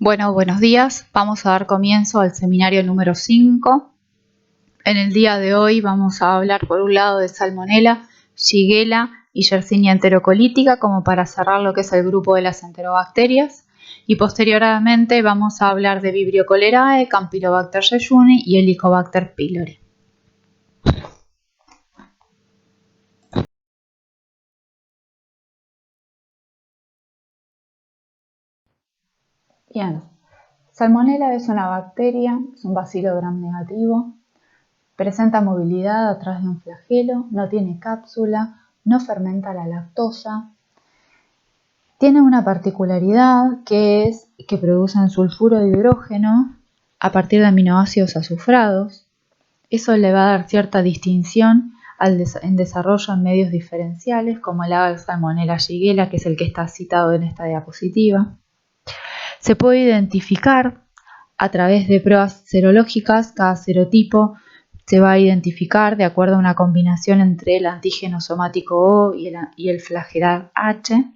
Bueno, buenos días. Vamos a dar comienzo al seminario número 5. En el día de hoy vamos a hablar por un lado de Salmonella, Shigella y Yersinia enterocolítica como para cerrar lo que es el grupo de las enterobacterias. Y posteriormente vamos a hablar de Vibrio cholerae, Campylobacter jejuni y Helicobacter pylori. Bien, Salmonella es una bacteria, es un bacilo gram negativo. Presenta movilidad a través de un flagelo, no tiene cápsula, no fermenta la lactosa. Tiene una particularidad que es que producen sulfuro de hidrógeno a partir de aminoácidos azufrados. Eso le va a dar cierta distinción en desarrollo en medios diferenciales, como el haga Salmonella Shigella, que es el que está citado en esta diapositiva. Se puede identificar a través de pruebas serológicas. Cada serotipo se va a identificar de acuerdo a una combinación entre el antígeno somático O y el flagelar H.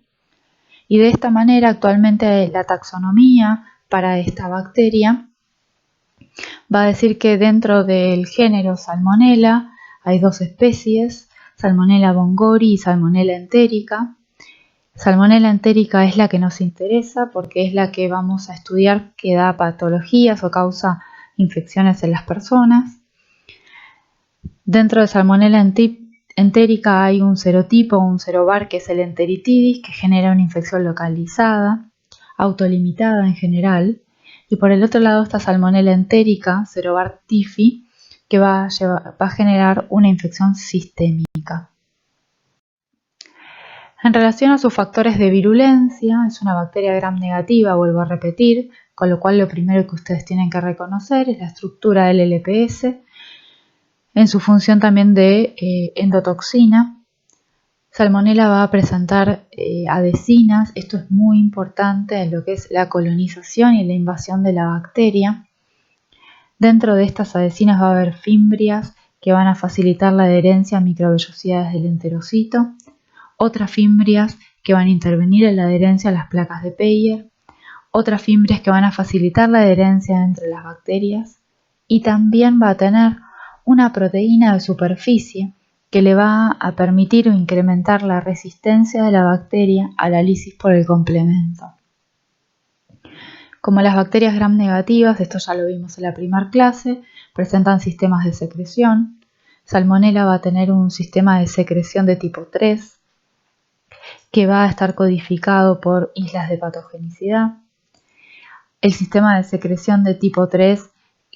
Y de esta manera actualmente la taxonomía para esta bacteria va a decir que dentro del género Salmonella hay dos especies, Salmonella bongori y Salmonella enterica. Salmonella enterica es la que nos interesa porque es la que vamos a estudiar que da patologías o causa infecciones en las personas. Dentro de Salmonella entérica hay un serotipo, un serovar, que es el enteritidis, que genera una infección localizada, autolimitada en general. Y por el otro lado está Salmonella entérica, serovar tifi, que va a generar una infección sistémica. En relación a sus factores de virulencia, es una bacteria gram negativa, vuelvo a repetir, con lo cual lo primero que ustedes tienen que reconocer es la estructura del LPS, en su función también de endotoxina. Salmonella va a presentar adhesinas, esto es muy importante en lo que es la colonización y la invasión de la bacteria. Dentro de estas adhesinas va a haber fimbrias que van a facilitar la adherencia a microvellosidades del enterocito, otras fimbrias que van a intervenir en la adherencia a las placas de Peyer, otras fimbrias que van a facilitar la adherencia entre las bacterias, y también va a tener una proteína de superficie que le va a permitir o incrementar la resistencia de la bacteria a la lisis por el complemento. Como las bacterias gram negativas, esto ya lo vimos en la primera clase, presentan sistemas de secreción. Salmonella va a tener un sistema de secreción de tipo 3 que va a estar codificado por islas de patogenicidad. El sistema de secreción de tipo 3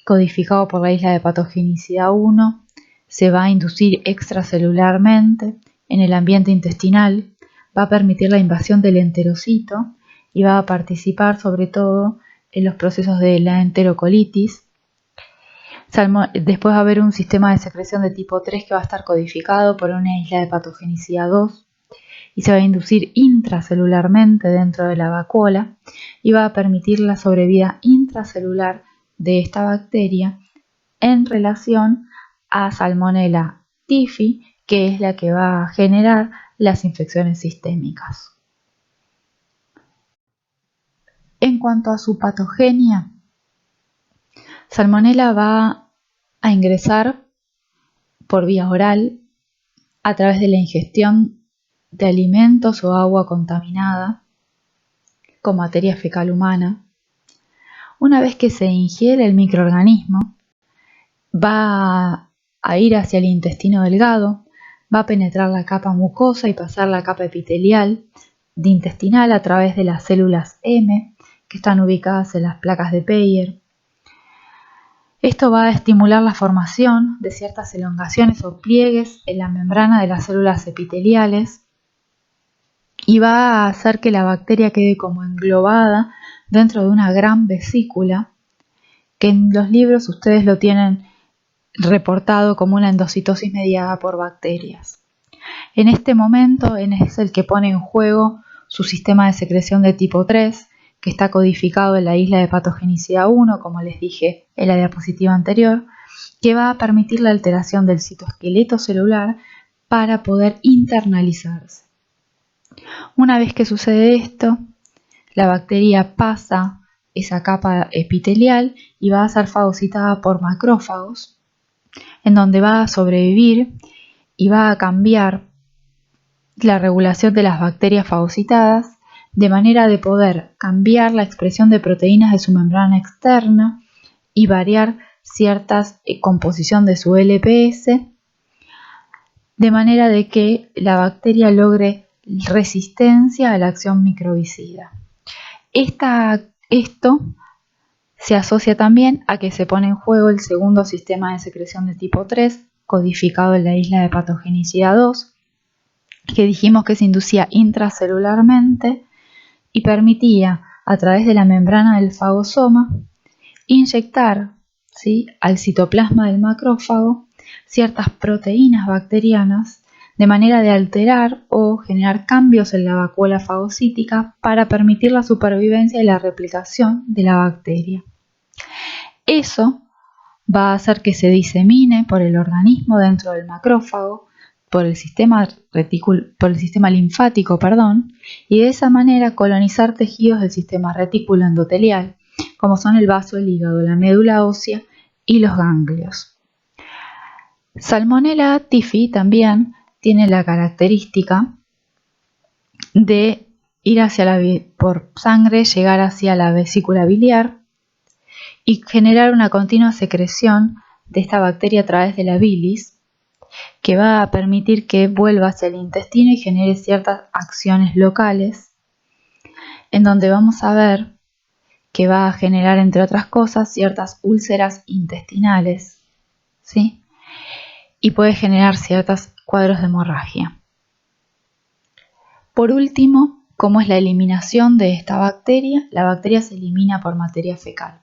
codificado por la isla de patogenicidad 1 se va a inducir extracelularmente en el ambiente intestinal, va a permitir la invasión del enterocito y va a participar sobre todo en los procesos de la enterocolitis. Después va a haber un sistema de secreción de tipo 3 que va a estar codificado por una isla de patogenicidad 2 y se va a inducir intracelularmente dentro de la vacuola y va a permitir la sobrevida intracelular de esta bacteria en relación a Salmonella typhi, que es la que va a generar las infecciones sistémicas. En cuanto a su patogenia, Salmonella va a ingresar por vía oral a través de la ingestión de alimentos o agua contaminada con materia fecal humana. Una vez que se ingiere el microorganismo, va a ir hacia el intestino delgado, va a penetrar la capa mucosa y pasar la capa epitelial de intestinal a través de las células M, que están ubicadas en las placas de Peyer. Esto va a estimular la formación de ciertas elongaciones o pliegues en la membrana de las células epiteliales y va a hacer que la bacteria quede como englobada dentro de una gran vesícula, que en los libros ustedes lo tienen reportado como una endocitosis mediada por bacterias. En este momento es el que pone en juego su sistema de secreción de tipo 3, que está codificado en la isla de patogenicidad 1, como les dije en la diapositiva anterior, que va a permitir la alteración del citoesqueleto celular para poder internalizarse. Una vez que sucede esto, la bacteria pasa esa capa epitelial y va a ser fagocitada por macrófagos, en donde va a sobrevivir y va a cambiar la regulación de las bacterias fagocitadas de manera de poder cambiar la expresión de proteínas de su membrana externa y variar ciertas composición de su LPS, de manera de que la bacteria logre resistencia a la acción microbicida. Esto se asocia también a que se pone en juego el segundo sistema de secreción de tipo 3, codificado en la isla de patogenicidad 2, que dijimos que se inducía intracelularmente y permitía, a través de la membrana del fagosoma, inyectar, ¿sí?, al citoplasma del macrófago ciertas proteínas bacterianas de manera de alterar o generar cambios en la vacuola fagocítica para permitir la supervivencia y la replicación de la bacteria. Eso va a hacer que se disemine por el organismo dentro del macrófago, por el sistema linfático, y de esa manera colonizar tejidos del sistema retículo endotelial, como son el vaso, el hígado, la médula ósea y los ganglios. Salmonella typhi también tiene la característica de ir por sangre, llegar hacia la vesícula biliar y generar una continua secreción de esta bacteria a través de la bilis, que va a permitir que vuelva hacia el intestino y genere ciertas acciones locales, en donde vamos a ver que va a generar, entre otras cosas, ciertas úlceras intestinales, ¿sí?, y puede generar ciertos cuadros de hemorragia. Por último, ¿cómo es la eliminación de esta bacteria? La bacteria se elimina por materia fecal.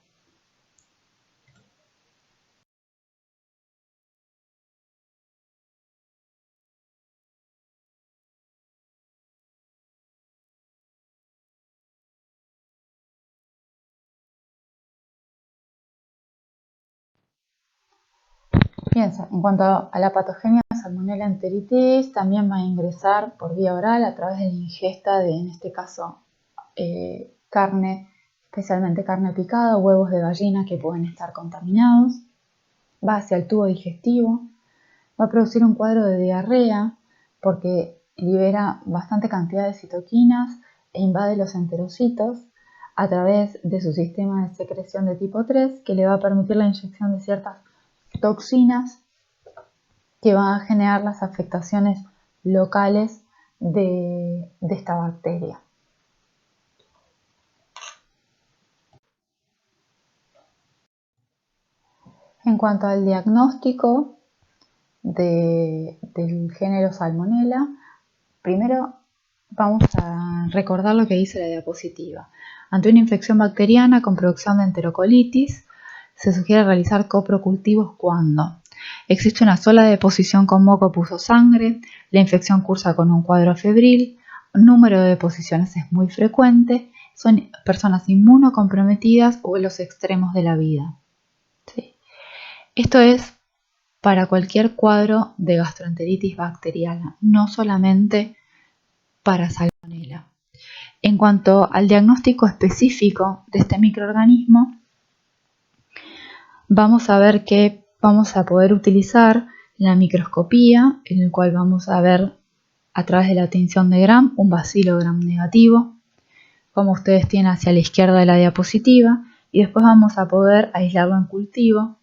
Bien, en cuanto a la patogenia de Salmonella enteritis, también va a ingresar por vía oral a través de la ingesta de, en este caso, carne, especialmente carne picada, huevos de gallina que pueden estar contaminados. Va hacia el tubo digestivo, va a producir un cuadro de diarrea porque libera bastante cantidad de citoquinas e invade los enterocitos a través de su sistema de secreción de tipo 3, que le va a permitir la inyección de ciertas toxinas que van a generar las afectaciones locales de esta bacteria. En cuanto al diagnóstico del género Salmonella, primero vamos a recordar lo que dice la diapositiva. Ante una infección bacteriana con producción de enterocolitis, se sugiere realizar coprocultivos cuando existe una sola deposición con moco pus o sangre, la infección cursa con un cuadro febril, el número de deposiciones es muy frecuente, son personas inmunocomprometidas o en los extremos de la vida. ¿Sí? Esto es para cualquier cuadro de gastroenteritis bacteriana, no solamente para Salmonella. En cuanto al diagnóstico específico de este microorganismo, vamos a ver que vamos a poder utilizar la microscopía, en el cual vamos a ver a través de la tinción de Gram un bacilo gram negativo, como ustedes tienen hacia la izquierda de la diapositiva, y después vamos a poder aislarlo en cultivo.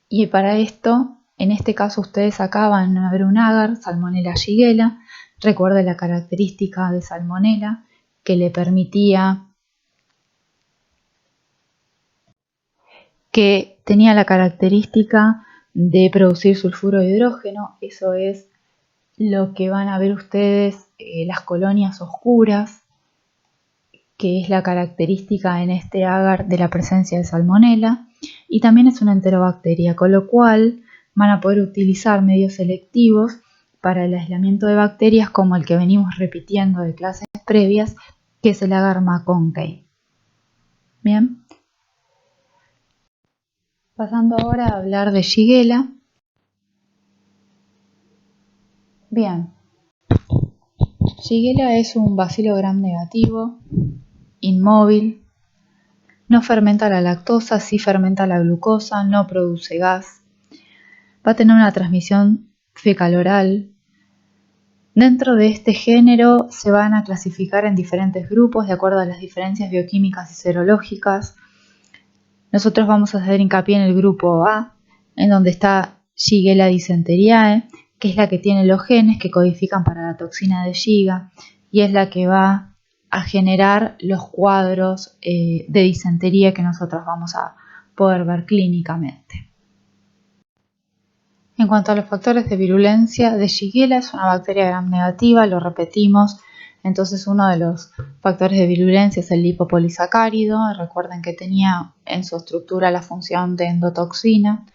Y para esto, en este caso ustedes acá van a ver un agar, Salmonella shigella. Recuerden la característica de Salmonella que le permitía, que tenía la característica de producir sulfuro de hidrógeno. Eso es lo que van a ver ustedes, las colonias oscuras, que es la característica en este agar de la presencia de Salmonella, y también es una enterobacteria, con lo cual van a poder utilizar medios selectivos para el aislamiento de bacterias, como el que venimos repitiendo de clases previas, que es el agar McConkey. Bien. Pasando ahora a hablar de Shigella. Bien. Shigella es un bacilo gram negativo, inmóvil, no fermenta la lactosa, sí fermenta la glucosa, no produce gas. Va a tener una transmisión fecal-oral. Dentro de este género se van a clasificar en diferentes grupos de acuerdo a las diferencias bioquímicas y serológicas. Nosotros vamos a hacer hincapié en el grupo A, en donde está Shigella dysenteriae, que es la que tiene los genes que codifican para la toxina de Shiga y es la que va a generar los cuadros de disentería que nosotros vamos a poder ver clínicamente. En cuanto a los factores de virulencia de Shigella, es una bacteria gram negativa, lo repetimos, entonces uno de los factores de virulencia es el lipopolisacárido. Recuerden que tenía en su estructura la función de endotoxina.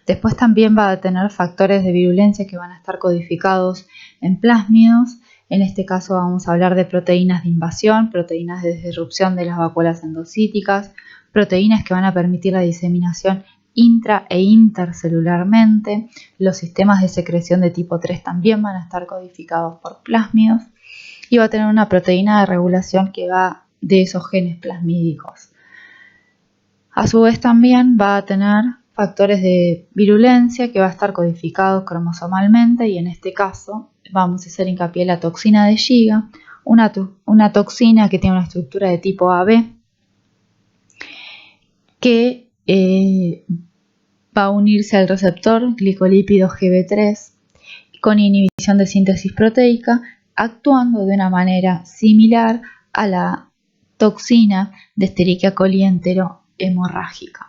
Después también va a tener factores de virulencia que van a estar codificados en plásmidos. En este caso vamos a hablar de proteínas de invasión, proteínas de disrupción de las vacuolas endocíticas, proteínas que van a permitir la diseminación intra e intercelularmente. Los sistemas de secreción de tipo 3 también van a estar codificados por plásmidos y va a tener una proteína de regulación que va de esos genes plasmídicos. A su vez también va a tener factores de virulencia que va a estar codificados cromosomalmente y en este caso vamos a hacer hincapié en la toxina de Shiga, una toxina que tiene una estructura de tipo AB que va a unirse al receptor glicolípido GB3 con inhibición de síntesis proteica, actuando de una manera similar a la toxina de Escherichia coli entero hemorrágica.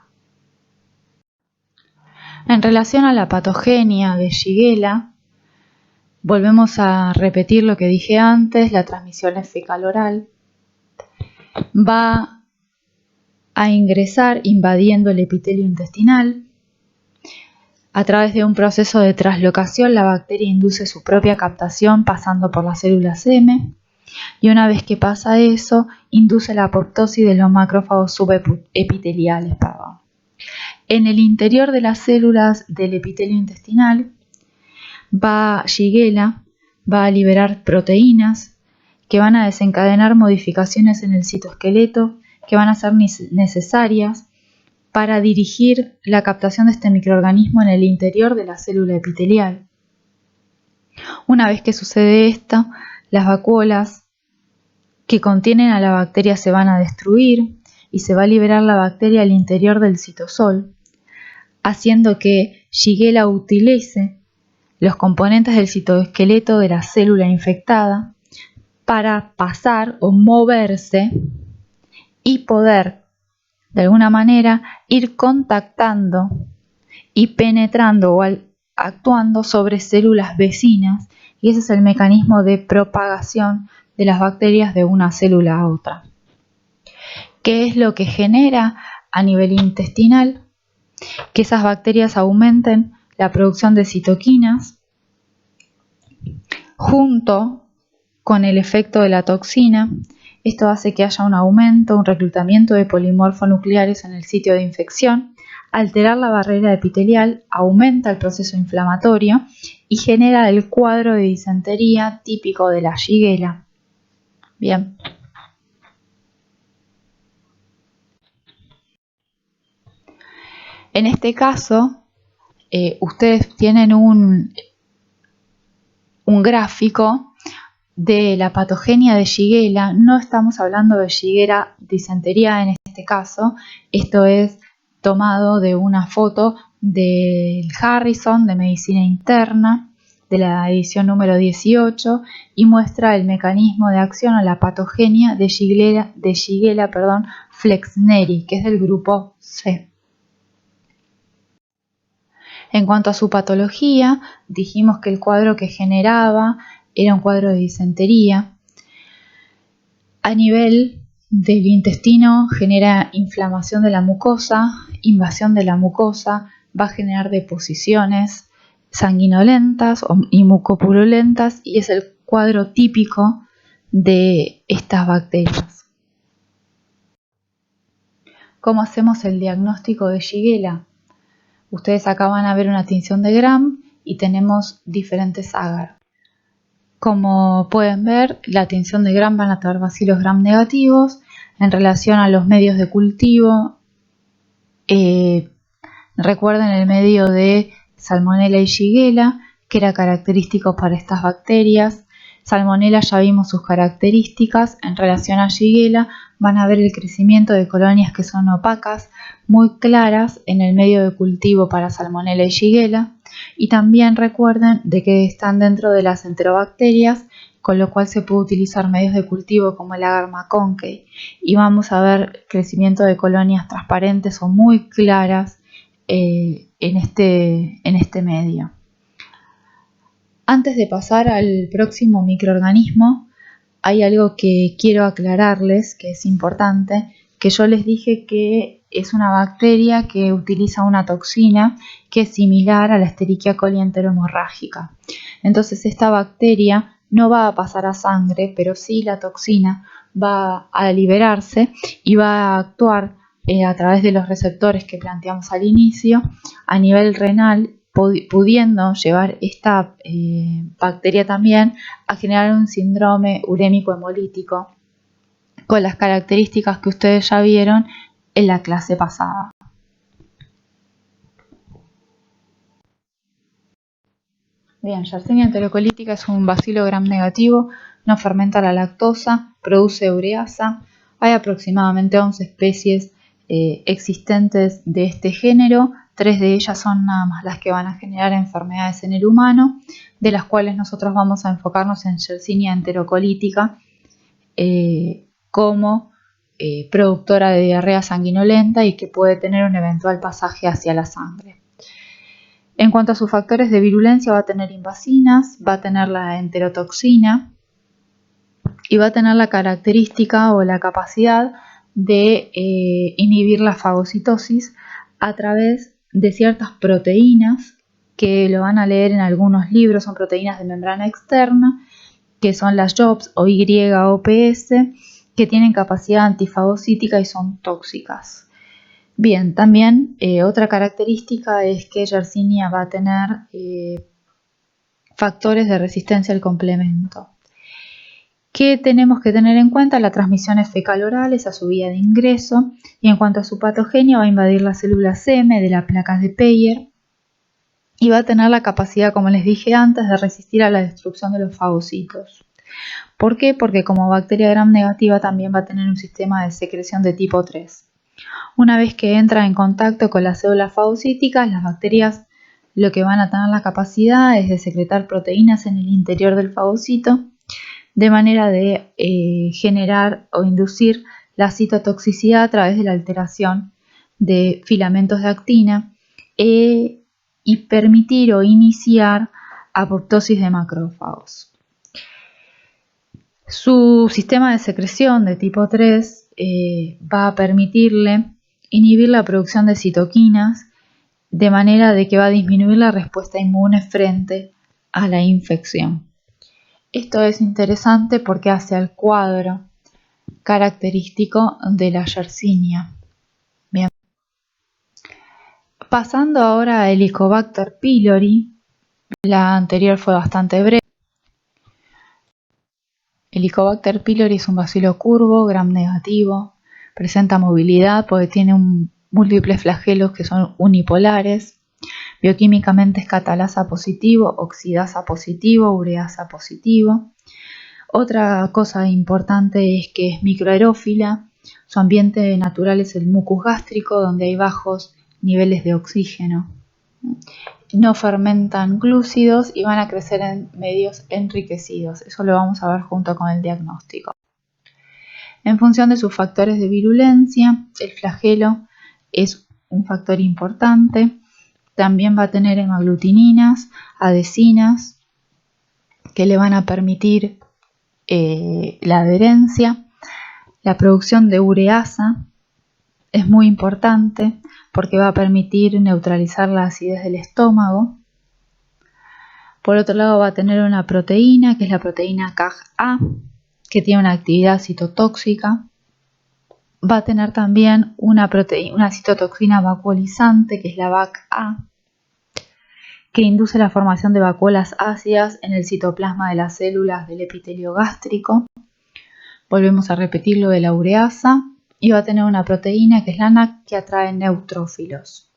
En relación a la patogenia de Shigella, volvemos a repetir lo que dije antes, la transmisión es fecal-oral. Va a ingresar invadiendo el epitelio intestinal. A través de un proceso de translocación, la bacteria induce su propia captación pasando por las células M y una vez que pasa eso, induce la apoptosis de los macrófagos subepiteliales. En el interior de las células del epitelio intestinal, Shigella va a liberar proteínas que van a desencadenar modificaciones en el citoesqueleto que van a ser necesarias para dirigir la captación de este microorganismo en el interior de la célula epitelial. Una vez que sucede esto, las vacuolas que contienen a la bacteria se van a destruir y se va a liberar la bacteria al interior del citosol, haciendo que Shigella utilice los componentes del citoesqueleto de la célula infectada para pasar o moverse y poder de alguna manera ir contactando y penetrando o actuando sobre células vecinas, y ese es el mecanismo de propagación de las bacterias de una célula a otra. ¿Qué es lo que genera a nivel intestinal? Que esas bacterias aumenten la producción de citoquinas junto con el efecto de la toxina. Esto hace que haya un aumento, un reclutamiento de polimorfonucleares en el sitio de infección, alterar la barrera epitelial, aumenta el proceso inflamatorio y genera el cuadro de disentería típico de la Shigella. Bien. En este caso, ustedes tienen un gráfico de la patogenia de Shigella. No estamos hablando de Shigella dysenteriae en este caso. Esto es tomado de una foto del Harrison de Medicina Interna de la edición número 18 y muestra el mecanismo de acción o la patogenia de Shigella flexneri, que es del grupo C. En cuanto a su patología, dijimos que el cuadro que generaba era un cuadro de disentería. A nivel del intestino genera inflamación de la mucosa, invasión de la mucosa, va a generar deposiciones sanguinolentas y mucopurulentas y es el cuadro típico de estas bacterias. ¿Cómo hacemos el diagnóstico de Shigella? Ustedes acá van a ver una tinción de Gram y tenemos diferentes agar. Como pueden ver, la tinción de Gram van a tener bacilos Gram negativos, En relación a los medios de cultivo, recuerden el medio de Salmonella y Shigella, que era característico para estas bacterias. Salmonella ya vimos sus características. En relación a Shigella van a ver el crecimiento de colonias que son opacas, muy claras en el medio de cultivo para Salmonella y Shigella. Y también recuerden de que están dentro de las enterobacterias, con lo cual se puede utilizar medios de cultivo como el agar McConkey. Y vamos a ver crecimiento de colonias transparentes o muy claras en este medio. Antes de pasar al próximo microorganismo, hay algo que quiero aclararles que es importante, que yo les dije que es una bacteria que utiliza una toxina que es similar a la Escherichia coli enterohemorrágica. Entonces esta bacteria no va a pasar a sangre, pero sí la toxina va a liberarse y va a actuar a través de los receptores que planteamos al inicio a nivel renal, pudiendo llevar esta bacteria también a generar un síndrome urémico hemolítico con las características que ustedes ya vieron en la clase pasada. Bien, Yersinia enterocolítica es un bacilo gram negativo, no fermenta la lactosa, produce ureasa. Hay aproximadamente 11 especies existentes de este género. 3 de ellas son nada más las que van a generar enfermedades en el humano, de las cuales nosotros vamos a enfocarnos en Yersinia enterocolítica como productora de diarrea sanguinolenta y que puede tener un eventual pasaje hacia la sangre. En cuanto a sus factores de virulencia, va a tener invasinas, va a tener la enterotoxina y va a tener la característica o la capacidad de inhibir la fagocitosis a través de ciertas proteínas que lo van a leer en algunos libros. Son proteínas de membrana externa, que son las JOPS o YOPS, que tienen capacidad antifagocítica y son tóxicas. Bien, también otra característica es que Yersinia va a tener factores de resistencia al complemento. ¿Qué tenemos que tener en cuenta? La transmisión es fecal-oral, es a su vía de ingreso, y en cuanto a su patogenia va a invadir las células M de las placas de Peyer y va a tener la capacidad, como les dije antes, de resistir a la destrucción de los fagocitos. ¿Por qué? Porque como bacteria gram negativa también va a tener un sistema de secreción de tipo 3. Una vez que entra en contacto con las células fagocíticas, las bacterias lo que van a tener la capacidad es de secretar proteínas en el interior del fagocito, de manera de generar o inducir la citotoxicidad a través de la alteración de filamentos de actina y permitir o iniciar apoptosis de macrófagos. Su sistema de secreción de tipo 3 va a permitirle inhibir la producción de citoquinas, de manera de que va a disminuir la respuesta inmune frente a la infección. Esto es interesante porque hace al cuadro característico de la Yersinia. Bien. Pasando ahora a Helicobacter pylori, la anterior fue bastante breve. Helicobacter pylori es un bacilo curvo, gram negativo, presenta movilidad porque tiene múltiples flagelos que son unipolares. Bioquímicamente es catalasa positivo, oxidasa positivo, ureasa positivo. Otra cosa importante es que es microaerófila. Su ambiente natural es el mucus gástrico, donde hay bajos niveles de oxígeno. No fermentan glúcidos y van a crecer en medios enriquecidos. Eso lo vamos a ver junto con el diagnóstico. En función de sus factores de virulencia, el flagelo es un factor importante. También va a tener hemaglutininas, adhesinas, que le van a permitir la adherencia. La producción de ureasa es muy importante porque va a permitir neutralizar la acidez del estómago. Por otro lado va a tener una proteína, que es la proteína CAG-A, que tiene una actividad citotóxica. Va a tener también una citotoxina vacuolizante, que es la VAC-A, que induce la formación de vacuolas ácidas en el citoplasma de las células del epitelio gástrico. volvemos a repetir lo de la ureasa y va a tener una proteína que es la NAC que atrae neutrófilos.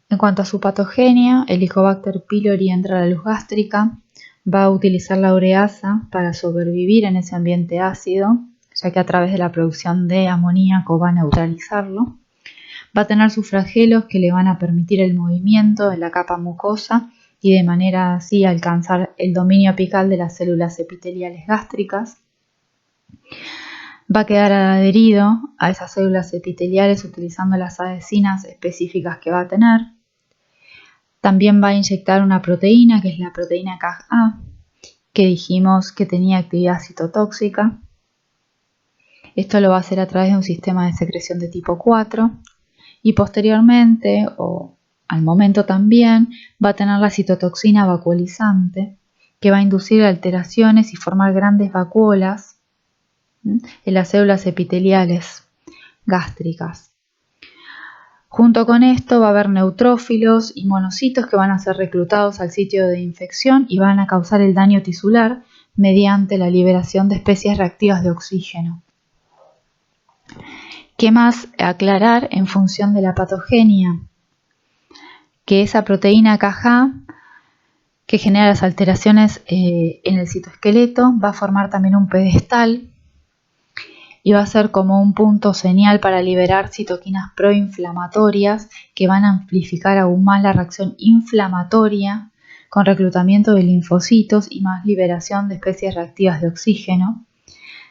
En cuanto a su patogenia, el Helicobacter pylori entra a la luz gástrica, va a utilizar la ureasa para sobrevivir en ese ambiente ácido, ya que a través de la producción de amoníaco va a neutralizarlo. Va a tener sus flagelos que le van a permitir el movimiento de la capa mucosa y de manera así alcanzar el dominio apical de las células epiteliales gástricas. Va a quedar adherido a esas células epiteliales utilizando las adhesinas específicas que va a tener. También va a inyectar una proteína que es la proteína CAG-A, que dijimos que tenía actividad citotóxica. Esto lo va a hacer a través de un sistema de secreción de tipo 4 y posteriormente, o al momento también, va a tener la citotoxina vacuolizante, que va a inducir alteraciones y formar grandes vacuolas en las células epiteliales gástricas. Junto con esto va a haber neutrófilos y monocitos que van a ser reclutados al sitio de infección y van a causar el daño tisular mediante la liberación de especies reactivas de oxígeno. ¿Qué más aclarar en función de la patogenia? Que esa proteína CAG-A que genera las alteraciones en el citoesqueleto va a formar también un pedestal y va a ser como un punto señal para liberar citoquinas proinflamatorias que van a amplificar aún más la reacción inflamatoria con reclutamiento de linfocitos y más liberación de especies reactivas de oxígeno.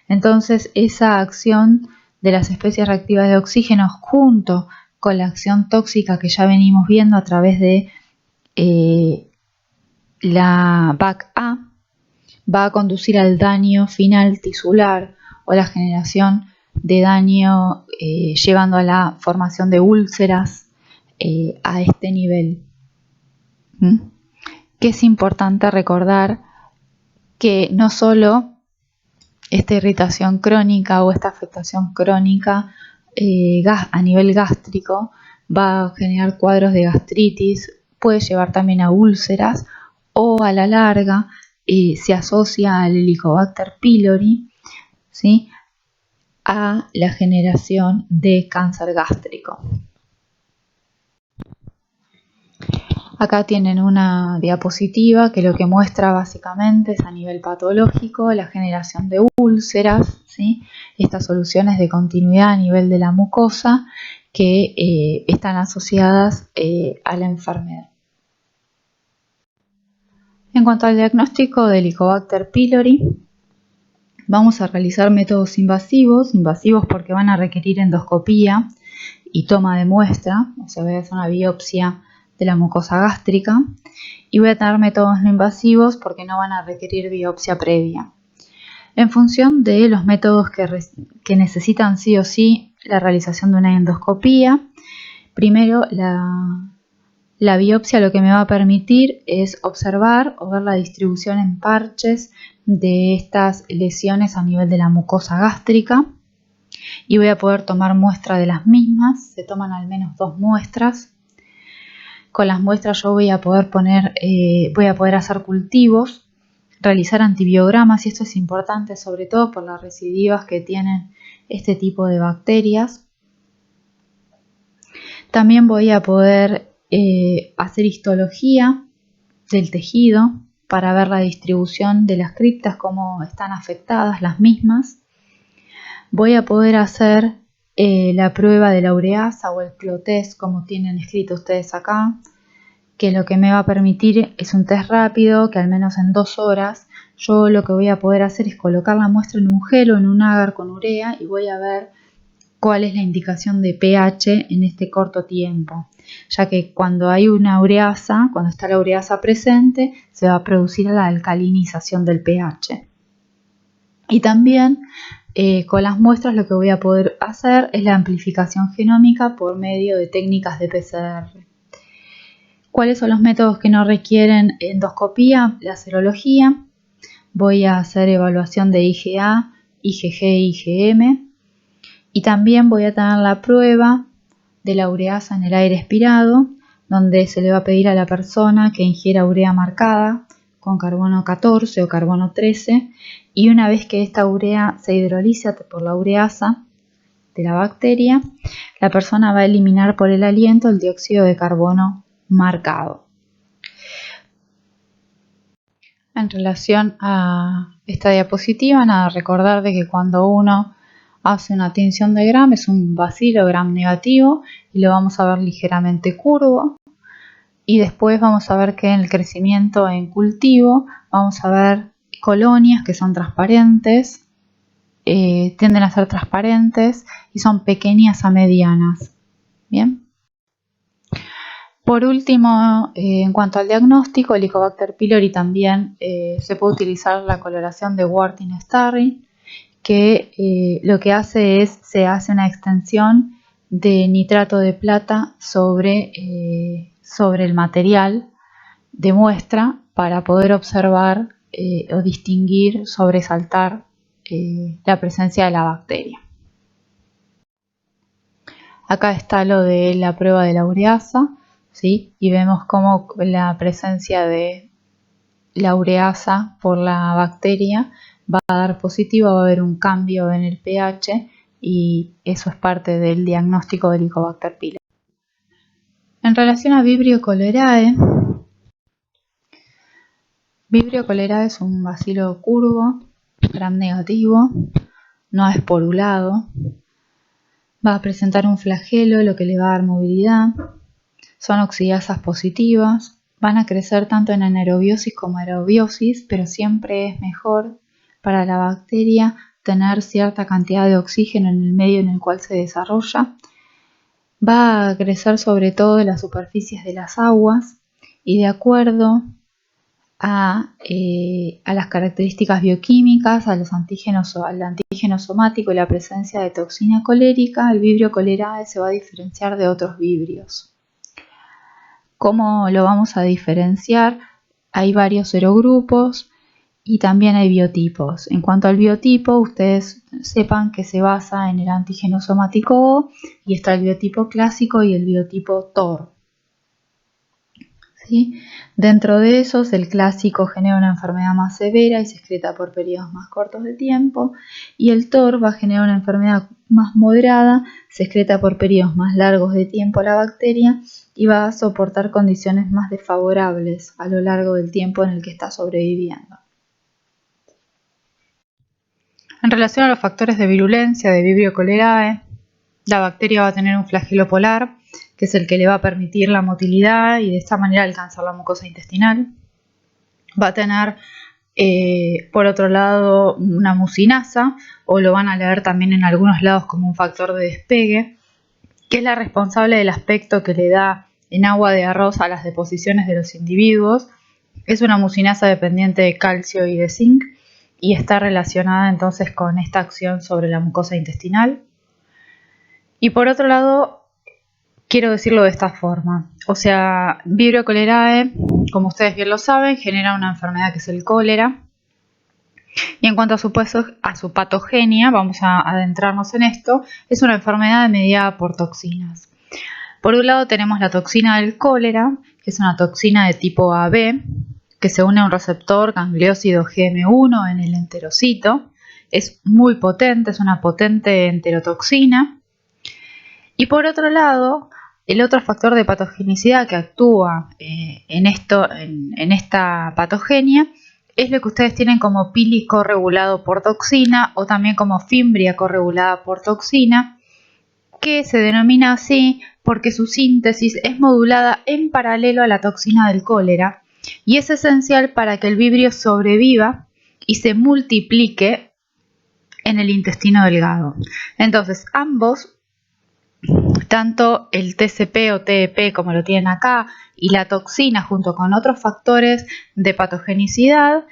Entonces, esa acción de las especies reactivas de oxígeno junto con la acción tóxica que ya venimos viendo a través de la BAC-A va a conducir al daño final tisular o la generación de daño llevando a la formación de úlceras a este nivel. Que es importante recordar que no solo esta irritación crónica o esta afectación crónica a nivel gástrico va a generar cuadros de gastritis, puede llevar también a úlceras o a la larga se asocia al Helicobacter pylori, ¿sí?, a la generación de cáncer gástrico. Acá tienen una diapositiva que lo que muestra básicamente es a nivel patológico la generación de úlceras, ¿sí?, estas soluciones de continuidad a nivel de la mucosa que están asociadas a la enfermedad. En cuanto al diagnóstico del Helicobacter pylori, vamos a realizar métodos invasivos porque van a requerir endoscopía y toma de muestra, o sea, voy a hacer una biopsia de la mucosa gástrica, y voy a tener métodos no invasivos porque no van a requerir biopsia previa. En función de los métodos que necesitan sí o sí la realización de una endoscopía, primero la biopsia lo que me va a permitir es observar o ver la distribución en parches de estas lesiones a nivel de la mucosa gástrica y voy a poder tomar muestra de las mismas. Se toman al menos 2 muestras. Con las muestras yo voy a poder hacer cultivos, realizar antibiogramas, y esto es importante sobre todo por las recidivas que tienen este tipo de bacterias. También voy a poder hacer histología del tejido para ver la distribución de las criptas, cómo están afectadas las mismas. Voy a poder hacer la prueba de la ureasa o el CLO-test, como tienen escrito ustedes acá, que lo que me va a permitir es un test rápido que al menos en 2 horas yo lo que voy a poder hacer es colocar la muestra en un gel o en un agar con urea y voy a ver cuál es la indicación de pH en este corto tiempo, ya que cuando hay una ureasa, cuando está la ureasa presente, se va a producir la alcalinización del pH. Y también con las muestras lo que voy a poder hacer es la amplificación genómica por medio de técnicas de PCR. ¿Cuáles son los métodos que no requieren endoscopía? La serología. Voy a hacer evaluación de IgA, IgG e IgM. Y también voy a tener la prueba de la ureasa en el aire expirado, donde se le va a pedir a la persona que ingiera urea marcada con carbono 14 o carbono 13 y una vez que esta urea se hidroliza por la ureasa de la bacteria, la persona va a eliminar por el aliento el dióxido de carbono marcado. En relación a esta diapositiva, nada, recordar de que cuando uno hace una tinción de Gram es un bacilo Gram negativo y lo vamos a ver ligeramente curvo. Y después vamos a ver que en el crecimiento en cultivo vamos a ver colonias que son transparentes, tienden a ser transparentes y son pequeñas a medianas. Bien. Por último, en cuanto al diagnóstico, Helicobacter pylori también se puede utilizar la coloración de Worthing-Starry, que lo que hace es, se hace una extensión de nitrato de plata sobre el material de muestra para poder observar o distinguir, sobresaltar la presencia de la bacteria. Acá está lo de la prueba de la ureasa, ¿sí? Y vemos cómo la presencia de la ureasa por la bacteria va a dar positivo, va a haber un cambio en el pH y eso es parte del diagnóstico del Helicobacter pylori. En relación a Vibrio cholerae, Vibrio cholerae es un bacilo curvo, Gram negativo, no esporulado, va a presentar un flagelo, lo que le va a dar movilidad, son oxidasas positivas, van a crecer tanto en anaerobiosis como aerobiosis, pero siempre es mejor para la bacteria tener cierta cantidad de oxígeno en el medio en el cual se desarrolla. Va a crecer sobre todo en las superficies de las aguas y de acuerdo a las características bioquímicas, a los antígenos, al antígeno somático y la presencia de toxina colérica, el Vibrio cholerae se va a diferenciar de otros vibrios. ¿Cómo lo vamos a diferenciar? Hay varios serogrupos y también hay biotipos. En cuanto al biotipo, ustedes sepan que se basa en el antígeno somático O y está el biotipo clásico y el biotipo TOR. ¿Sí? Dentro de esos, el clásico genera una enfermedad más severa y se excreta por periodos más cortos de tiempo, y el TOR va a generar una enfermedad más moderada, se excreta por periodos más largos de tiempo la bacteria y va a soportar condiciones más desfavorables a lo largo del tiempo en el que está sobreviviendo. En relación a los factores de virulencia de Vibrio cholerae, la bacteria va a tener un flagelo polar, que es el que le va a permitir la motilidad y de esta manera alcanzar la mucosa intestinal. Va a tener, por otro lado, una mucinasa, o lo van a leer también en algunos lados como un factor de despegue, que es la responsable del aspecto que le da en agua de arroz a las deposiciones de los individuos. Es una mucinasa dependiente de calcio y de zinc y está relacionada entonces con esta acción sobre la mucosa intestinal. Y por otro lado, quiero decirlo de esta forma, o sea, Vibrio cholerae, como ustedes bien lo saben, genera una enfermedad que es el cólera. Y en cuanto a su patogenia, vamos a adentrarnos en esto, es una enfermedad mediada por toxinas. Por un lado tenemos la toxina del cólera, que es una toxina de tipo AB, que se une a un receptor gangliósido GM1 en el enterocito. Es muy potente, es una potente enterotoxina. Y por otro lado, el otro factor de patogenicidad que actúa en esta patogenia es lo que ustedes tienen como pili corregulado por toxina o también como fimbria corregulada por toxina, que se denomina así porque su síntesis es modulada en paralelo a la toxina del cólera y es esencial para que el vibrio sobreviva y se multiplique en el intestino delgado. Entonces, ambos, tanto el TCP o TEP como lo tienen acá y la toxina junto con otros factores de patogenicidad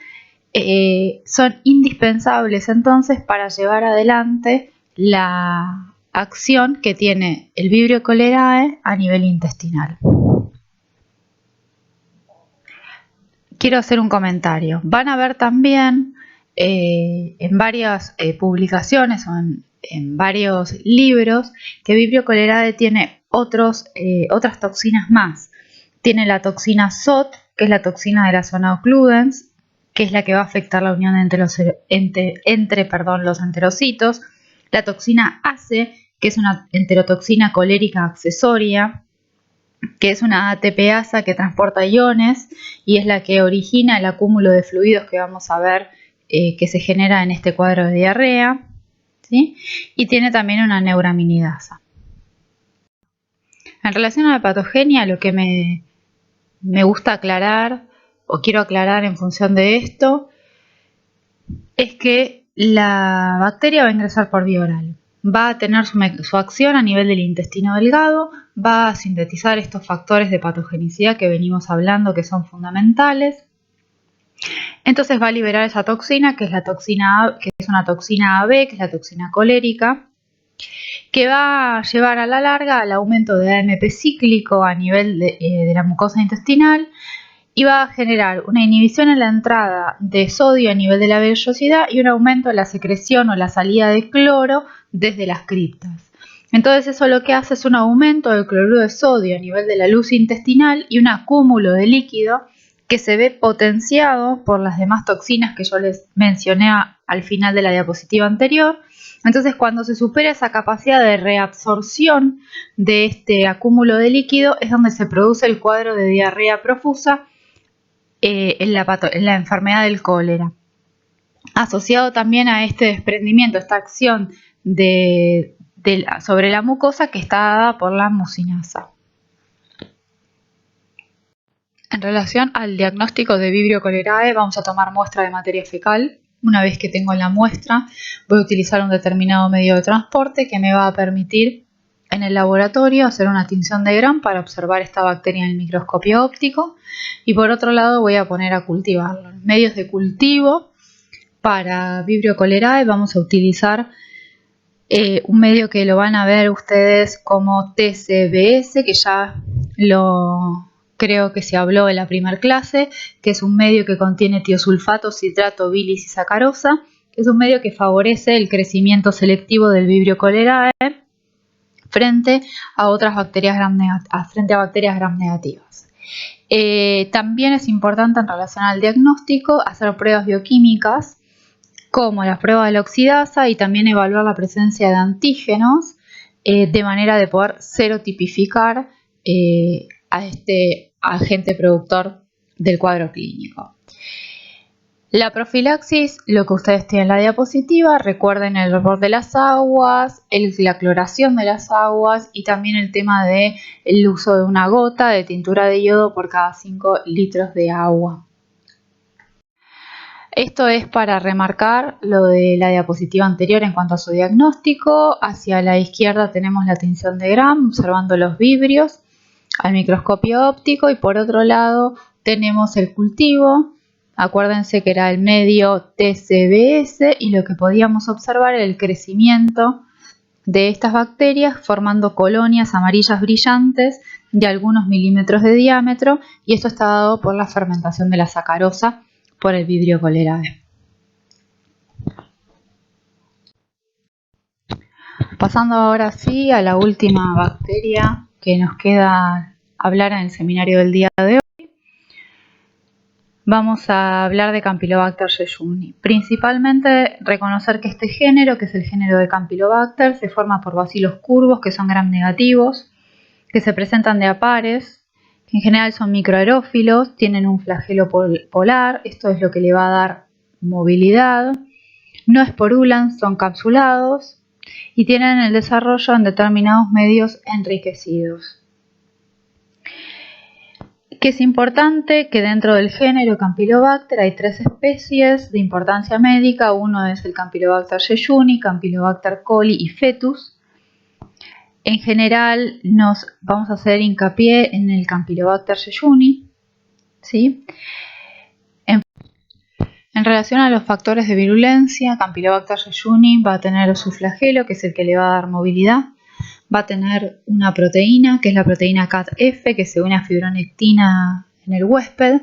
son indispensables entonces para llevar adelante la acción que tiene el Vibrio cholerae a nivel intestinal. Quiero hacer un comentario. Van a ver también en varias publicaciones o en varios libros que Vibrio cholerae tiene otras toxinas más. Tiene la toxina SOT, que es la toxina de la zona occludens, que es la que va a afectar la unión entre los enterocitos, la toxina ACE, que es una enterotoxina colérica accesoria, que es una ATPasa que transporta iones y es la que origina el acúmulo de fluidos que vamos a ver que se genera en este cuadro de diarrea, ¿sí? Y tiene también una neuraminidasa. En relación a la patogenia, lo que me gusta aclarar o quiero aclarar en función de esto es que la bacteria va a ingresar por vía oral. Va a tener su acción a nivel del intestino delgado, va a sintetizar estos factores de patogenicidad que venimos hablando que son fundamentales. Entonces va a liberar esa toxina, que es una toxina AB, que es la toxina colérica, que va a llevar a la larga al aumento de AMP cíclico a nivel de la mucosa intestinal y va a generar una inhibición en la entrada de sodio a nivel de la vellosidad y un aumento en la secreción o la salida de cloro desde las criptas. Entonces eso lo que hace es un aumento del cloruro de sodio a nivel de la luz intestinal y un acúmulo de líquido que se ve potenciado por las demás toxinas que yo les mencioné al final de la diapositiva anterior. Entonces, cuando se supera esa capacidad de reabsorción de este acúmulo de líquido es donde se produce el cuadro de diarrea profusa en la enfermedad del cólera. Asociado también a este desprendimiento, esta acción sobre la mucosa que está dada por la mucinasa. En relación al diagnóstico de Vibrio cholerae, vamos a tomar muestra de materia fecal. Una vez que tengo la muestra, voy a utilizar un determinado medio de transporte que me va a permitir en el laboratorio hacer una tinción de Gram para observar esta bacteria en el microscopio óptico. Y por otro lado voy a poner a cultivarlo. En medios de cultivo para Vibrio cholerae vamos a utilizar un medio que lo van a ver ustedes como TCBS, que ya creo que se habló en la primera clase, que es un medio que contiene tiosulfato, citrato, bilis y sacarosa, que es un medio que favorece el crecimiento selectivo del Vibrio cholerae frente a bacterias gram negativas. También es importante en relación al diagnóstico hacer pruebas bioquímicas como la prueba de la oxidasa y también evaluar la presencia de antígenos de manera de poder serotipificar a este agente productor del cuadro clínico. La profilaxis, lo que ustedes tienen en la diapositiva, recuerden el hervor de las aguas, la cloración de las aguas y también el tema del uso de una gota de tintura de yodo por cada 5 litros de agua. Esto es para remarcar lo de la diapositiva anterior en cuanto a su diagnóstico. Hacia la izquierda tenemos la tinción de Gram, observando los vibrios al microscopio óptico y por otro lado tenemos el cultivo. Acuérdense que era el medio TCBS y lo que podíamos observar era el crecimiento de estas bacterias formando colonias amarillas brillantes de algunos milímetros de diámetro y esto está dado por la fermentación de la sacarosa por el Vibrio cholerae. Pasando ahora sí a la última bacteria que nos queda hablar en el seminario del día de hoy, vamos a hablar de Campylobacter jejuni. Principalmente reconocer que este género, que es el género de Campylobacter, se forma por bacilos curvos que son gram negativos, que se presentan de a pares, que en general son microaerófilos, tienen un flagelo polar, esto es lo que le va a dar movilidad, no esporulan, son capsulados y tienen el desarrollo en determinados medios enriquecidos. Que es importante que dentro del género Campylobacter hay 3 especies de importancia médica. Uno es el Campylobacter jejuni, Campylobacter coli y fetus. En general nos vamos a hacer hincapié en el Campylobacter jejuni, ¿sí? En relación a los factores de virulencia, Campylobacter jejuni va a tener su flagelo, que es el que le va a dar movilidad. Va a tener una proteína, que es la proteína CATF, que se une a fibronectina en el huésped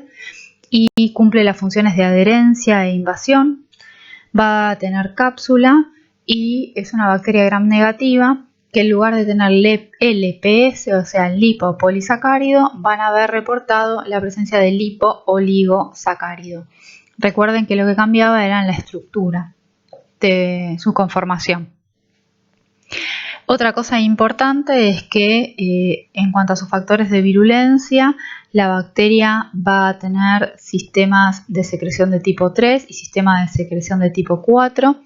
y cumple las funciones de adherencia e invasión. Va a tener cápsula y es una bacteria gram negativa que en lugar de tener LPS, o sea lipopolisacárido, van a haber reportado la presencia de lipo-oligosacárido. Recuerden que lo que cambiaba era la estructura de su conformación. Otra cosa importante es que en cuanto a sus factores de virulencia, la bacteria va a tener sistemas de secreción de tipo 3 y sistemas de secreción de tipo 4,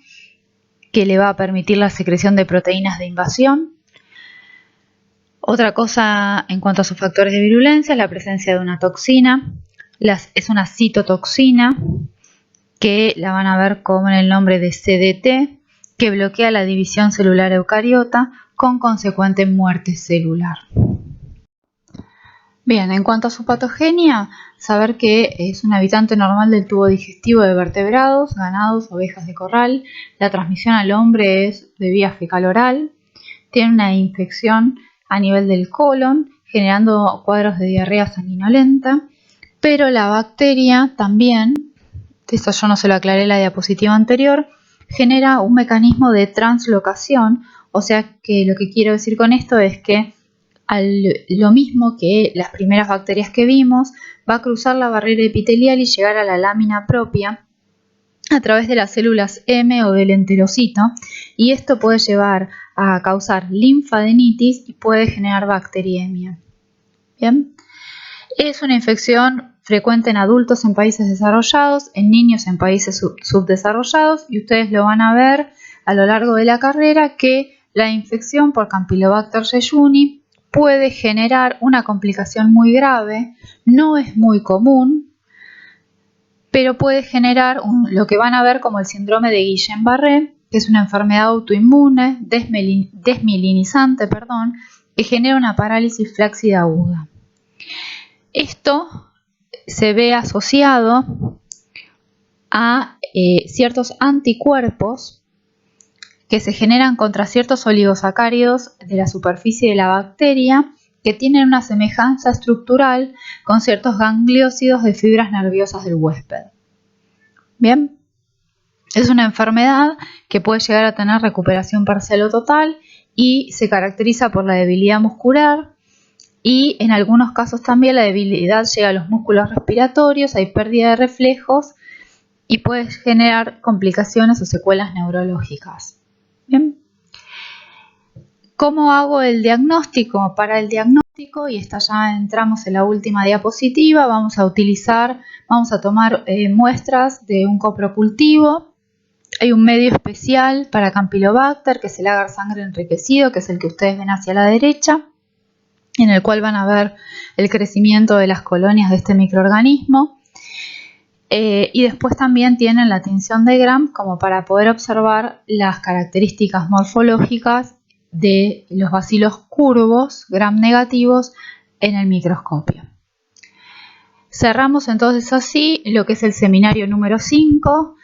que le va a permitir la secreción de proteínas de invasión. Otra cosa en cuanto a sus factores de virulencia es la presencia de una toxina. Es una citotoxina, que la van a ver como en el nombre de CDT, que bloquea la división celular eucariota con consecuente muerte celular. Bien, en cuanto a su patogenia, saber que es un habitante normal del tubo digestivo de vertebrados, ganados, ovejas de corral. La transmisión al hombre es de vía fecal-oral. Tiene una infección a nivel del colon, generando cuadros de diarrea sanguinolenta. Pero la bacteria también, esto yo no se lo aclaré en la diapositiva anterior, genera un mecanismo de translocación, o sea que lo que quiero decir con esto es que lo mismo que las primeras bacterias que vimos, va a cruzar la barrera epitelial y llegar a la lámina propia a través de las células M o del enterocito, y esto puede llevar a causar linfadenitis y puede generar bacteriemia. Bien, es una infección frecuente en adultos en países desarrollados, en niños en países subdesarrollados, y ustedes lo van a ver a lo largo de la carrera que la infección por Campylobacter jejuni puede generar una complicación muy grave. No es muy común, pero puede generar lo que van a ver como el síndrome de Guillain-Barré, que es una enfermedad autoinmune desmielinizante, que genera una parálisis flácida aguda. Esto se ve asociado a ciertos anticuerpos que se generan contra ciertos oligosacáridos de la superficie de la bacteria, que tienen una semejanza estructural con ciertos gangliósidos de fibras nerviosas del huésped. Bien, es una enfermedad que puede llegar a tener recuperación parcial o total y se caracteriza por la debilidad muscular, y en algunos casos también la debilidad llega a los músculos respiratorios, hay pérdida de reflejos y puede generar complicaciones o secuelas neurológicas. Bien. ¿Cómo hago el diagnóstico? Para el diagnóstico, y esta ya entramos en la última diapositiva, vamos a tomar muestras de un coprocultivo. Hay un medio especial para Campylobacter, que es el agar sangre enriquecido, que es el que ustedes ven hacia la derecha, en el cual van a ver el crecimiento de las colonias de este microorganismo. Y después también tienen la tinción de Gram como para poder observar las características morfológicas de los bacilos curvos, Gram negativos, en el microscopio. Cerramos entonces así lo que es el seminario número 5.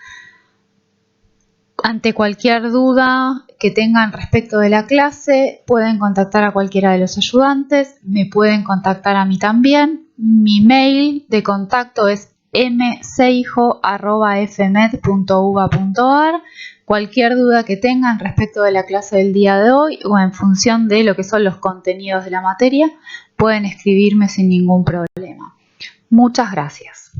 Ante cualquier duda que tengan respecto de la clase, pueden contactar a cualquiera de los ayudantes, me pueden contactar a mí también. Mi mail de contacto es mseijo@fmed.uba.ar. Cualquier duda que tengan respecto de la clase del día de hoy o en función de lo que son los contenidos de la materia, pueden escribirme sin ningún problema. Muchas gracias.